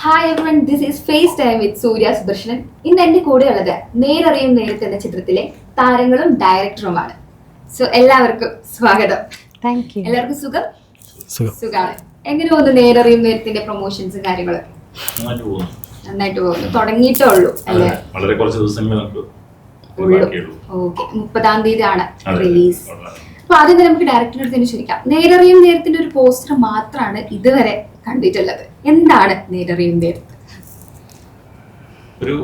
Hi everyone, this is face time with Surya Sudarshanan. ഇന്ന് എൻ്റെ കൂടെയുള്ളത് നേരറിയും നേരത്തെ എന്ന ചിത്രത്തിലെ താരങ്ങളും ഡയറക്ടറുമാണ്. സോ എല്ലാവർക്കും സ്വാഗതം. Thank you. എല്ലാവർക്കും സുഖമാണ്. എങ്ങനെ പോകുന്നു നേരറിയും നേരത്തിന്റെ പ്രൊമോഷൻസും കാര്യങ്ങളും? നന്നായിട്ട് പോകുന്നു. തുടങ്ങിയിട്ടേ ഉള്ളൂ അല്ലേ? വളരെ കുറച്ച് ദിവസങ്ങൾ ഓക്കെ, 30-ാം തീയതിയാണ് റിലീസ്. അപ്പൊ ആദ്യം തന്നെ നമുക്ക് ഡയറക്ടറിന്റെ അടുത്ത് തന്നെ ചോദിക്കാം. നേരറിയും നേരത്തിന്റെ ഒരു പോസ്റ്റർ മാത്രമാണ് ഇതുവരെ കണ്ടിട്ടുള്ളത്. എന്താണ് നേരറിയും നേരത്ത്? ഒരു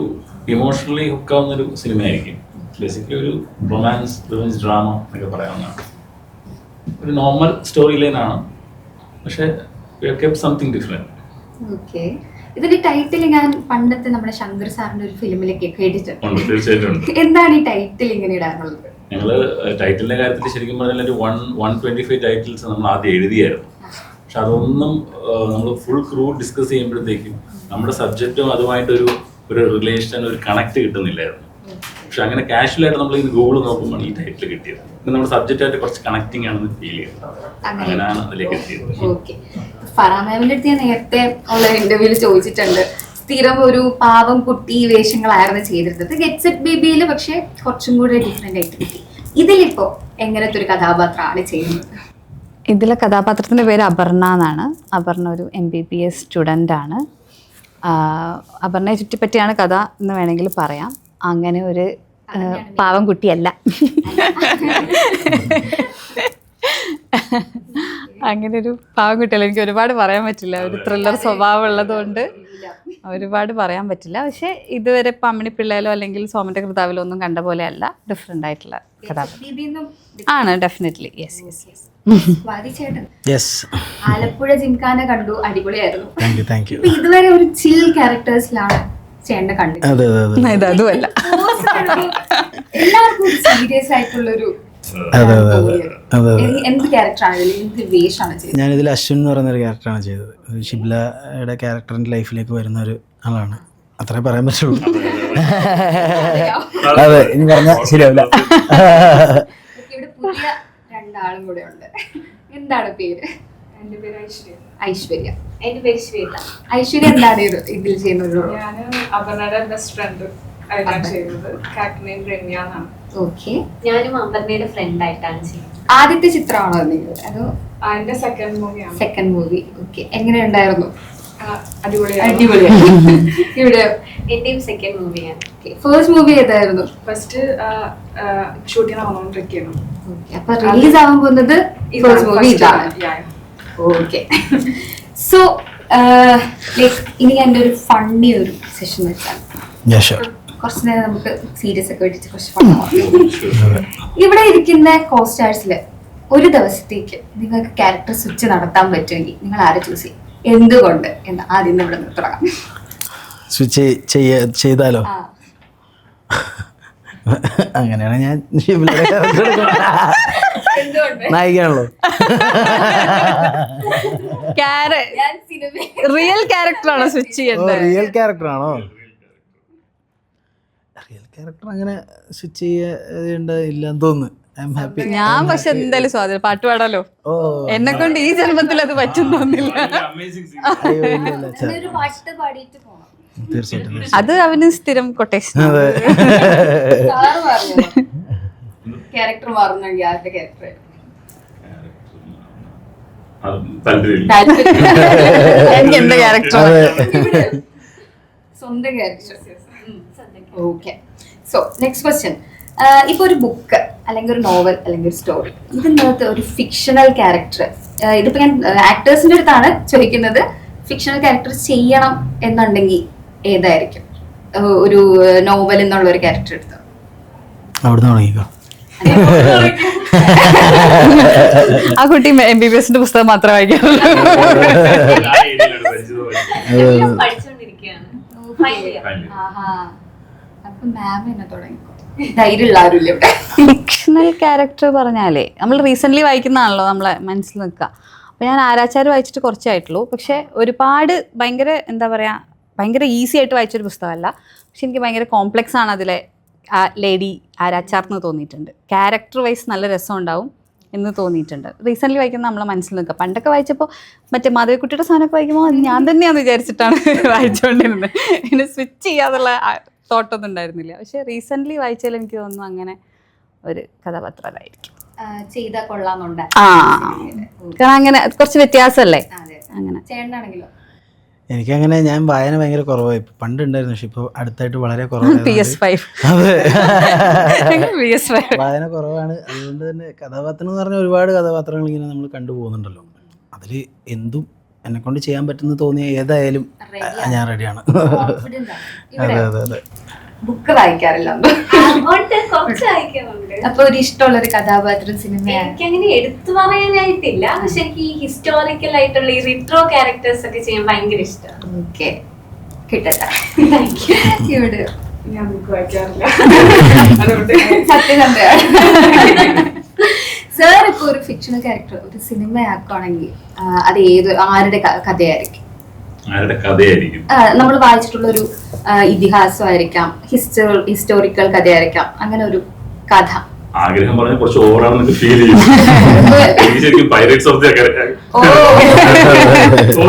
ഇമോഷണലി ഹുക്കാവുന്ന ഒരു സിനിമയായിരിക്കും. ബേസിക്കലി ഒരു റൊമാൻസ് റിവെഞ്ച് ഡ്രാമ എന്നൊക്കെ പറയാവുന്നതാണ്. ഒരു നോർമൽ സ്റ്റോറി ലൈനാണ്, പക്ഷെ സംതിങ് ഡിഫറെന്റ്. ഓക്കെ, ഇതിന്റെ ടൈറ്റിൽ ഞാൻ പണ്ടത്തെ നമ്മുടെ ശങ്കർ സാറിന്റെ ഒരു ഫിലിമിലൊക്കെ കേട്ടിട്ടുണ്ട്. തീർച്ചയായിട്ടും. എന്താണ് ഈ ടൈറ്റിൽ ഇങ്ങനെ ഇടാനുള്ളത്? ഞങ്ങള് ടൈറ്റിലിന്റെ കാര്യത്തിൽ ശരിക്കും പറഞ്ഞാൽ ഒരു 125 ടൈറ്റിൽസ് നമ്മൾ ആദ്യം എഴുതിയായിരുന്നു. പക്ഷെ അതൊന്നും നമ്മൾ ഫുൾ ക്രൂ ഡിസ്കസ് ചെയ്യുമ്പോഴത്തേക്കും നമ്മുടെ സബ്ജക്റ്റും അതുമായിട്ടൊരു റിലേഷൻ, ഒരു കണക്ട് കിട്ടുന്നില്ലായിരുന്നു. പക്ഷെ അങ്ങനെ കാഷ്വൽ ആയിട്ട് നമ്മൾ ഗൂഗിൾ നോക്കുമ്പോൾ ഈ ടൈറ്റിൽ കിട്ടിയത്. നമ്മുടെ സബ്ജക്റ്റ് ആയിട്ട് കുറച്ച് കണക്ടിങ് ആണെന്ന് ഫീൽ ചെയ്യുന്നത്. അങ്ങനെയാണ് അതിലേക്ക് എത്തിയത്. ഓക്കെ, ഫറാമാമിന്റെ അടുത്ത് ഞാൻ നേരത്തെ ഉള്ള ഇന്റർവ്യൂവിൽ ചോദിച്ചിട്ടുണ്ട്. സ്ഥിരം ഒരു പാവം കുട്ടി വേഷങ്ങളായിരുന്നു ചെയ്തിരുന്നത് ഗെറ്റ് സെറ്റ് ബേബിയിൽ, പക്ഷെ കുറച്ചും കൂടെ ഡിഫറെന്റ് ആയിട്ട് കിട്ടി. ഇതിലിപ്പോ എങ്ങനത്തെ ഒരു കഥാപാത്രമാണ് ചെയ്യുന്നത്? ഇതിലെ കഥാപാത്രത്തിൻ്റെ പേര് അപർണ എന്നാണ്. അപർണ ഒരു MBBS സ്റ്റുഡൻ്റ് ആണ്. അപർണയെ ചുറ്റിപ്പറ്റിയാണ് കഥ എന്ന് വേണമെങ്കിൽ പറയാം. അങ്ങനെ ഒരു പാവം കുട്ടിയല്ല. അങ്ങനെ ഒരു പാവം കുട്ടിയല്ല. എനിക്ക് ഒരുപാട് പറയാൻ പറ്റില്ല. ഒരു ത്രില്ലർ സ്വഭാവം ഉള്ളതുകൊണ്ട് ഒരുപാട് പറയാൻ പറ്റില്ല. പക്ഷെ ഇതുവരെ ഇപ്പം അമ്മിണിപ്പിള്ളയിലോ അല്ലെങ്കിൽ സോമന്റെ കൃതാവിലോ ഒന്നും കണ്ട പോലെ അല്ല. ഡിഫറെന്റ് ആയിട്ടുള്ള കഥാപാത്രം ആണ്. Definitely. Yes yes yes. Alappuzha gymkhana കണ്ടു, അടിപൊളിയായിരുന്നു. Thank you. ഇതുവരെ ഒരു ചിൽ ക്യാരക്ടേഴ്സിലാണ് ചേട്ടനെ കണ്ടത്. അതുമല്ല, എല്ലാവർക്കും സീരിയസ് ആയിട്ടുള്ളൊരു എന്ത് ക്യാരക്ടറാണ് ഇതിൽ, എന്ത് വേഷമാണ് ചെയ്തത്? ഞാനിതിൽ അശ്വിൻ എന്ന് പറയുന്ന ഒരു ക്യാരക്ടറാണ് ചെയ്തത്. ഷിബ്ലയുടെ ക്യാരക്ടറിന്റെ ലൈഫിലേക്ക് വരുന്ന ഒരു ആളാണ്. അത്രേ പറയാൻ പറ്റുള്ളൂ. അതെ, ഇനി പറഞ്ഞാൽ ശരിയാവില്ല. ഇവിടെ പുതിയ രണ്ടാളും കൂടെ ഉണ്ട്. എന്താണ് പേര്? എന്റെ പേര് ഐശ്വര്യ. ഐശ്വര്യ. എന്റെ പേര് ശ്വേത. ഐശ്വര്യ എന്താണ് ഇതിൽ ചെയ്യുന്നത്? ഞാൻ അപർണയുടെ ബെസ്റ്റ് ഫ്രണ്ട് ആയിട്ടാണ് ചെയ്യുന്നത്. ക്യാരക്ടർ നെയിം രമ്യ എന്നാണ്. ഓക്കെ, ഞാനും അപർണയുടെ ഫ്രണ്ട് ആയിട്ടാണ് ചെയ്യുന്നത്. ആദ്യത്തെ ചിത്രമാണോ നിങ്ങൾ? അതോ എന്റെ സെക്കൻഡ് മൂവിയാണ്. Second movie. ഓക്കെ, എങ്ങനെ ഉണ്ടായിരുന്നു? അടിപൊളിയാണ്. ഇവിടെ എന്റെയും സെക്കൻഡ് മൂവിയാണ്. ഫസ്റ്റ് മൂവി ഏതായിരുന്നു? ഫസ്റ്റ് ഷൂട്ടിംഗ് നടന്നുകൊണ്ടിരിക്കുന്നു. അപ്പൊ റിലീസ് ആവാൻ പോകുന്നത് ഫസ്റ്റ് മൂവി ഇതാണ്. ഓക്കെ, സോ ഇനി എൻ്റെ ഒരു ഫണ്ണി ഒരു സെഷൻ വെച്ചാണ്. കുറച്ച് നേരം നമുക്ക് സീരിയസ് ഒക്കെ വെച്ചിട്ട് കുറച്ച് ഫണ്ണാവാം. ഇവിടെ ഇരിക്കുന്ന കോസ്റ്റാഴ്സിൽ ഒരു ദിവസത്തേക്ക് നിങ്ങൾക്ക് ക്യാരക്ടർ സ്വിച്ച് നടത്താൻ പറ്റുമെങ്കിൽ നിങ്ങൾ ആരെ ചൂസ് ചെയ്യും? എന്തുകൊണ്ട് എന്ന് ആദ്യം ഇവിടെ തുടങ്ങാം. സ്വിച്ച് ചെയ്താലോ? അങ്ങനെയാണ് ഞാൻ നായികയാണല്ലോ. റിയൽ ക്യാരക്ടറാണോ സ്വിച്ച് ചെയ്യേണ്ടത്? റിയൽ ക്യാരക്ടറാണോ? റിയൽ ക്യാരക്ടർ അങ്ങനെ സ്വിച്ച് ചെയ്യേണ്ടതില്ലെന്ന് തോന്നുന്നു. ഞാൻ പക്ഷെ എന്തായാലും സ്വാതന്ത്ര്യം പാട്ട് പാടാലോ. എന്നെ കൊണ്ട് ഈ ജന്മത്തിൽ അത് പറ്റും തോന്നില്ല. തീർച്ചയായിട്ടും അത് അവന് സ്ഥിരം കൊട്ടേഷൻ. ക്യാരക്ടർ മാറുന്നെങ്കിൽ ആരുടെ ക്യാരക്ടർ? എനിക്ക് എന്റെ ക്യാരക്ടർ സ്വന്തം character. Okay, so next question. ഇപ്പൊ ഒരു ബുക്ക് അല്ലെങ്കിൽ ഒരു നോവൽ അല്ലെങ്കിൽ ഒരു സ്റ്റോറി, ഇതിനകത്ത് ഒരു ഫിക്ഷണൽ ക്യാരക്ടർ, ഇതിപ്പോ ഞാൻ ആക്ടേഴ്സിന്റെ അടുത്താണ് ചോദിക്കുന്നത്, ഫിക്ഷണൽ ക്യാരക്ടർ ചെയ്യണം എന്നുണ്ടെങ്കിൽ ഏതായിരിക്കും? ഒരു നോവൽ എന്നുള്ള ഒരു ക്യാരക്ടർ എടുത്തോ. അവിടുന്ന് തുടങ്ങിക്കോ. ആ കുട്ടി MBBSന്റെ പുസ്തകം മാത്രം വായിക്കാറുള്ളൂ. പഠിച്ചുകൊണ്ടിരിക്കുകയാണ്. അപ്പൊ മാം എന്നെ തുടങ്ങിക്കോ. ധൈര്യമുള്ള ആരുമില്ല ഇവിടെ. ഫിക്ഷണൽ ക്യാരക്ടർ പറഞ്ഞാലേ നമ്മൾ റീസെന്റ് വായിക്കുന്നതാണല്ലോ നമ്മളെ മനസ്സിൽ നിൽക്കുക. അപ്പോൾ ഞാൻ ആരാച്ചാർ വായിച്ചിട്ട് കുറച്ചായിട്ടുള്ളൂ. പക്ഷെ ഒരുപാട് ഭയങ്കര ഈസി ആയിട്ട് വായിച്ചൊരു പുസ്തകമല്ല. പക്ഷെ എനിക്ക് ഭയങ്കര കോംപ്ലക്സ് ആണ് അതിലെ ലേഡി ആരാച്ചാർ എന്ന് തോന്നിയിട്ടുണ്ട്. ക്യാരക്ടർ വൈസ് നല്ല രസം ഉണ്ടാവും. എന്ന് തോന്നിയിട്ടുണ്ട്. റീസെൻ്റ്ലി വായിക്കുന്ന നമ്മളെ മനസ്സിൽ നിൽക്കുക. പണ്ടൊക്കെ വായിച്ചപ്പോൾ മറ്റേ മാധവിക്കുട്ടിയുടെ സാധനമൊക്കെ വായിക്കുമ്പോൾ ഞാൻ തന്നെയാണെന്ന് വിചാരിച്ചിട്ടാണ് വായിച്ചുകൊണ്ടിരുന്നത്. പിന്നെ സ്വിച്ച് ചെയ്യാതുള്ള തോട്ടൊന്നും ഉണ്ടായിരുന്നില്ല. പക്ഷെ റീസെൻ്റ്ലി വായിച്ചാൽ എനിക്ക് തോന്നുന്നു അങ്ങനെ ഒരു കഥാപാത്രമായിരിക്കും ചെയ്താൽ കൊള്ളാന്നുണ്ട്. കാരണം അങ്ങനെ കുറച്ച് വ്യത്യാസമല്ലേ അങ്ങനെ. ചേട്ടനാണെങ്കിലോ? എനിക്കങ്ങനെ ഞാൻ വായന ഭയങ്കര കുറവായി. പണ്ട് ഉണ്ടായിരുന്നു, പക്ഷെ ഇപ്പോൾ അടുത്തായിട്ട് വളരെ കുറവാണ്. PS5 വായന കുറവാണ്. അതുകൊണ്ട് തന്നെ കഥാപാത്രം എന്ന് പറഞ്ഞാൽ ഒരുപാട് കഥാപാത്രങ്ങൾ ഇങ്ങനെ നമ്മൾ കണ്ടുപോകുന്നുണ്ടല്ലോ. അതിൽ എന്തും എന്നെ കൊണ്ട് ചെയ്യാൻ പറ്റുന്ന തോന്നിയ ഏതായാലും ഞാൻ റെഡിയാണ്. അതെ അതെ അതെ. ബുക്ക് വായിക്കാറില്ല കുറച്ച് വായിക്കാറുണ്ട്. അപ്പൊ ഒരു ഇഷ്ടമുള്ള ഒരു കഥാപാത്രം സിനിമ എനിക്ക് അങ്ങനെ എടുത്തു പറയാനായിട്ടില്ല, പക്ഷെ എനിക്ക് ഈ ഹിസ്റ്റോറിക്കൽ ആയിട്ടുള്ള ഈ റിട്രോ ക്യാരക്ടേഴ്സ് ഒക്കെ ചെയ്യാൻ ഭയങ്കര ഇഷ്ടമാണ്. ഓക്കെ, കിട്ടട്ടെ. ഇവിടെ ഞാൻ ബുക്ക് വായിക്കാറില്ല, അതുകൊണ്ട് സത്യസന്ധയാണ്. സാർ ഇപ്പൊ ഒരു ഫിക്ഷണൽ ക്യാരക്ടർ ഒരു സിനിമ ആക്കുകയാണെങ്കിൽ അത് ആരുടെ കഥയായിരിക്കും? നമ്മൾ വായിച്ചിട്ടുള്ള ഒരു ഇതിഹാസമായിരിക്കാം, ഹിസ്റ്റോറിക്കൽ കഥയായിരിക്കാം, അങ്ങനെ ഒരു കഥ. ആഗ്രഹം പറഞ്ഞ കുറച്ച് ഓവറാണെന്ന് ഫീൽ ചെയ്യും.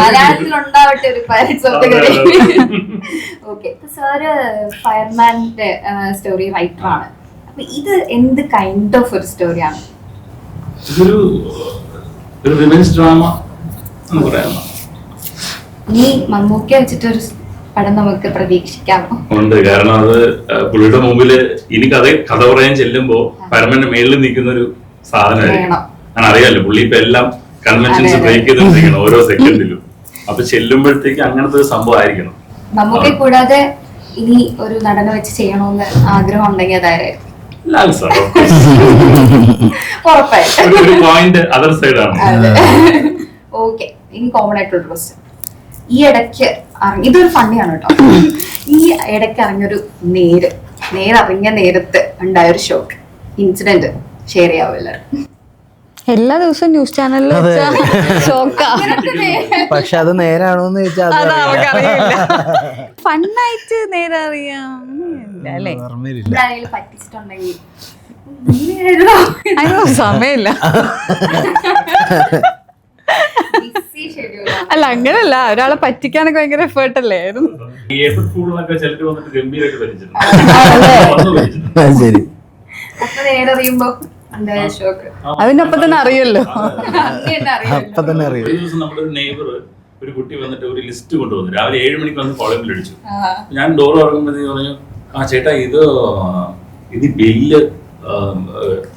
മലയാളത്തിലുണ്ടാവട്ടെ ഒരു pirates of the Caribbean. Okay, sir ഫയർമാന്റെ സ്റ്റോറി റൈറ്റർ ആണ്. അപ്പൊ ഇത് എന്ത് കൈൻഡ് ഓഫ് ഒരു സ്റ്റോറിയാണ്? ഇതൊരു റിവെഞ്ച് ഡ്രാമ എന്ന് പറയാമോ? നീ മമ്മൂക്ക വെച്ചിട്ടൊരു പടം നമുക്ക് പ്രതീക്ഷിക്കാമോ? ഉണ്ട്, കാരണം അത് പുള്ളിയുടെ മുമ്പില് ഇനി കഥ പറയാൻ ചെല്ലുമ്പോ പരമന്റെ മേളിൽ നിൽക്കുന്ന ഒരു സാധനമായിരിക്കും. ഞാൻ അറിയാലോ, പുള്ളി ഇപ്പൊ എല്ലാം കൺവെൻഷൻസ് ബ്രേക്ക് ചെയ്തിരിക്കണം ഓരോ സെക്കൻഡിലും. അപ്പൊ ചെല്ലുമ്പോഴത്തേക്ക് അങ്ങനത്തെ ഒരു സംഭവം ആയിരിക്കണം. മമ്മൂക്ക കൂടാതെ ഇനി ഒരു നടനെ വെച്ച് ചെയ്യണമെന്ന് ആഗ്രഹം ഉണ്ടെങ്കിൽ അതായിരുന്നു പോയിന്റ് അതർ സൈഡാണ്. ഓക്കെ, ഇനി കോമൺ ആയിട്ടുള്ള ക്വസ്റ്റ്യൻ. ഈ ഇടയ്ക്ക് ഇതൊരു ഫണ്ണിയാണ് കേട്ടോ. ഈ ഇടയ്ക്ക് ഇറങ്ങിയൊരു നേരിറങ്ങിയ നേരത്ത് ഉണ്ടായൊരു ഷോക്ക് ഇൻസിഡന്റ് ഷെയർ ചെയ്യാവോ എല്ലാവരും? എല്ലാ ദിവസവും ന്യൂസ് ചാനലിൽ പക്ഷെ അത് നേരാണോന്ന് ചോദിച്ചാൽ ഫണ്ണായിട്ട് നേരെ അറിയാം അല്ലേ? എന്തായാലും പറ്റിച്ചിട്ടുണ്ടെങ്കിൽ സമയമില്ല. അല്ല അങ്ങനല്ല, ഒരാളെ പറ്റിക്കാനൊക്കെ ഭയങ്കര എഫേർട്ട് അല്ലേ? ശരി, അതിനൊപ്പം തന്നെ അറിയല്ലോ. അപ്പൊ തന്നെ അറിയാം. ഒരു ദിവസം നമ്മുടെ ഒരു നെയ്ബർ ഒരു കുട്ടി വന്നിട്ട് ഒരു ലിസ്റ്റ് കൊണ്ടുവന്നു. രാവിലെ 7 മണിക്ക് വന്ന് കോളേജിൽ അടിച്ചു. ഞാൻ ഡോർ തുറക്കുമ്പോഴത്തേക്ക് പറഞ്ഞു, ആ ചേട്ടാ ഇത് ബില്ല്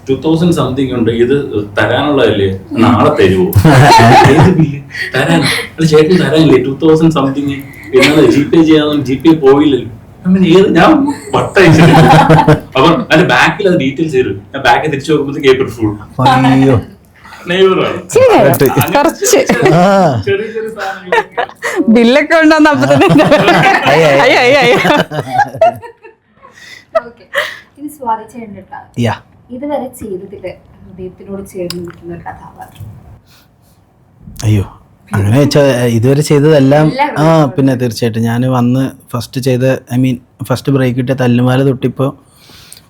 2000 സംതിങ് ഉണ്ട്, ഇത് തരാനുള്ളതല്ലേ, നാളെ തരുമോ? ഏത് ബില്ല് തരാൻ? അല്ല ചേട്ടൻ തരാനില്ലേ 2000 സംതിങ്? പിന്നെ GPay ചെയ്യാൻ GPay പോയില്ലല്ലോ. ഞാൻ പട്ടയച്ചു. അപ്പൊ അതിന്റെ ബാക്കിൽ അത് ഡീറ്റെയിൽസ് തരും. ഞാൻ ബാക്കിൽ തിരിച്ചു നോക്കുമ്പോഴത്തേക്ക് ഏപ്രിൽ ഫുൾ. കുറച്ച് ബില്ലൊക്കെ ഉണ്ടോന്ന് അപ്പൊ തന്നെ ഇതുവരെ ചെയ്തതില് ഹൃദയത്തിനോട് ചേർന്ന് നിൽക്കുന്ന ഒരു കഥാപാത്രം? അയ്യോ, അങ്ങനെ വെച്ചാൽ ഇതുവരെ ചെയ്തതെല്ലാം പിന്നെ തീർച്ചയായിട്ടും ഞാൻ വന്ന് ഫസ്റ്റ് ബ്രേക്ക് കിട്ടിയ തല്ലുമാല തൊട്ടിപ്പോൾ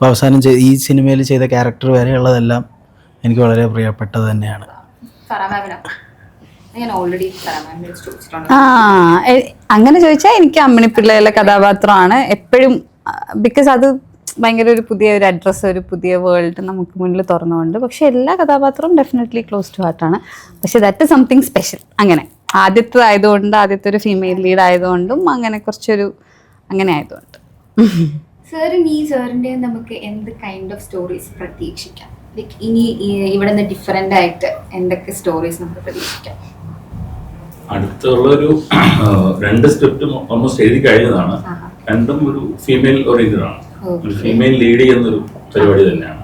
അവസാനം ഈ സിനിമയിൽ ചെയ്ത ക്യാരക്ടർ വരെയുള്ളതെല്ലാം എനിക്ക് വളരെ പ്രിയപ്പെട്ടത് തന്നെയാണ്. അങ്ങനെ ചോദിച്ചാൽ എനിക്ക് അമ്മിണിപ്പിള്ളയിലെ കഥാപാത്രമാണ് എപ്പോഴും. ബിക്കോസ് അത് ഭയങ്കര ഒരു പുതിയ ഒരു അഡ്രസ്സ്, ഒരു പുതിയ വേൾഡ് നമുക്ക് മുന്നിൽ തുറന്നുകൊണ്ട്. പക്ഷെ എല്ലാ കഥാപാത്രവും ഡെഫിനറ്റ്ലി ക്ലോസ് ടു ഹാർട്ടാണ്. പക്ഷെ ദാറ്റ് ഇസ് സംതിങ് സ്പെഷ്യൽ. അങ്ങനെ ആദ്യത്തെ ഒരു ഫീമെയിൽ ലീഡ് ആയതുകൊണ്ടും അങ്ങനെ കുറച്ചൊരു അങ്ങനെ ആയതുകൊണ്ട്. സാറിന്റെ നമുക്ക് എന്ത് കൈൻഡ് ഓഫ് സ്റ്റോറീസ് പ്രതീക്ഷിക്കാം? ഇനി ഇവിടെ നിന്ന് ഡിഫറെന്റ് ആയിട്ട് എന്തൊക്കെ സ്റ്റോറീസ് നമുക്ക് പ്രതീക്ഷിക്കാം? അടുത്തുള്ളൊരു 2 സ്ക്രിപ്റ്റും ഓൾമോസ്റ്റ് എഴുതി കഴിഞ്ഞതാണ്. രണ്ടും ഒരു ഫീമെയിൽ ഓറിയന്റഡ് ആണ്. ഒരു ഫീമെയിൽ ലീഡ് ചെയ്യുന്നൊരു പരിപാടി തന്നെയാണ്.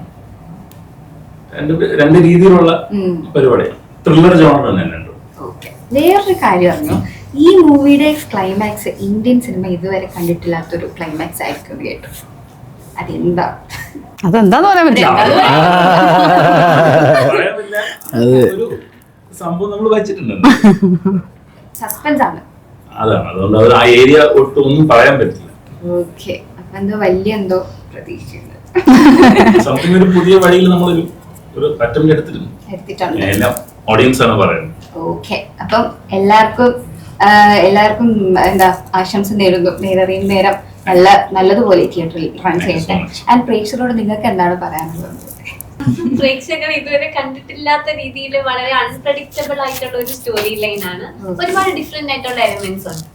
രണ്ട് രീതിയിലുള്ള പരിപാടിയാണ്. ത്രില്ലർ ജോണർ തന്നെ ഉണ്ട്. വേറൊരു കാര്യം പറഞ്ഞു, ഈ മൂവിയുടെ ക്ലൈമാക്സ് ഇന്ത്യൻ സിനിമ ഇതുവരെ കണ്ടിട്ടില്ലാത്തൊരു ക്ലൈമാക്സ് ആയിരിക്കും കേട്ടു. അതെന്താന്ന് പറയാൻ പറ്റില്ല. ഒരു സംഭവം നമ്മൾ വെച്ചിട്ടുണ്ട്, സസ്പെൻസ് ആണ്. അതാണ്, അതുകൊണ്ട് അത് ആ ഏരിയ ഒട്ടും ഒന്നും പറയാൻ പറ്റില്ല. ഓക്കെ, അപ്പൊ എന്തോ വലിയ എന്തോ പ്രതീക്ഷയുണ്ട്. സംതിങ് ഒരു പുതിയ വഴിയിൽ നമ്മളൊരു അറ്റംപ്റ്റ് എടുത്തിട്ടുണ്ട്. എടുത്തിട്ടുണ്ട്. എല്ലാം ഓഡിയൻസ് ആണ് പറയുന്നത്. ഓക്കെ, അപ്പം എല്ലാവർക്കും എന്താ ആശംസ നേരുന്നു. നേരറിയും നേരം നല്ലതുപോലെ തിയേറ്ററിൽ റൺ ചെയ്യട്ടെ. ആൻഡ് പ്രേക്ഷകരോട് നിങ്ങൾക്ക് എന്താണ് പറയാനുള്ളത്? പ്രേക്ഷകർ ഇതുവരെ കണ്ടിട്ടില്ലാത്ത രീതിയിൽ വളരെ അൺപ്രഡിക്റ്റബിൾ ആയിട്ടുള്ള ഒരു സ്റ്റോറി ലൈൻ ആണ്. ഒരുപാട് ഡിഫറെന്റ് ആയിട്ടുള്ള എലിമെന്റ്സ് ഉണ്ട്.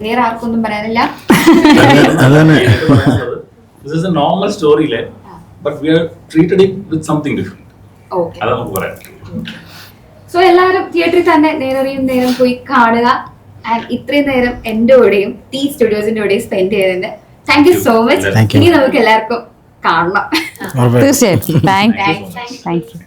വേറെ ആർക്കൊന്നും പറയാനില്ല. This is a normal storyline, but we are treated it with something different. Okay. അതാണ് നമുക്ക് പറയാം. സോ എല്ലാവരും തിയേറ്ററിൽ തന്നെ നേരറിയും നേരം പോയി കാണുക. ആൻഡ് ഇത്രയും നേരം എൻ്റെ കൂടെയും ടി സ്റ്റുഡിയോസിന്റെ കൂടെയും സ്പെൻഡ് ചെയ്തതിന് താങ്ക് യു സോ മച്ച്. ഇനി നമുക്ക് എല്ലാവർക്കും കാണണം. തീർച്ചയായിട്ടും. Thank you.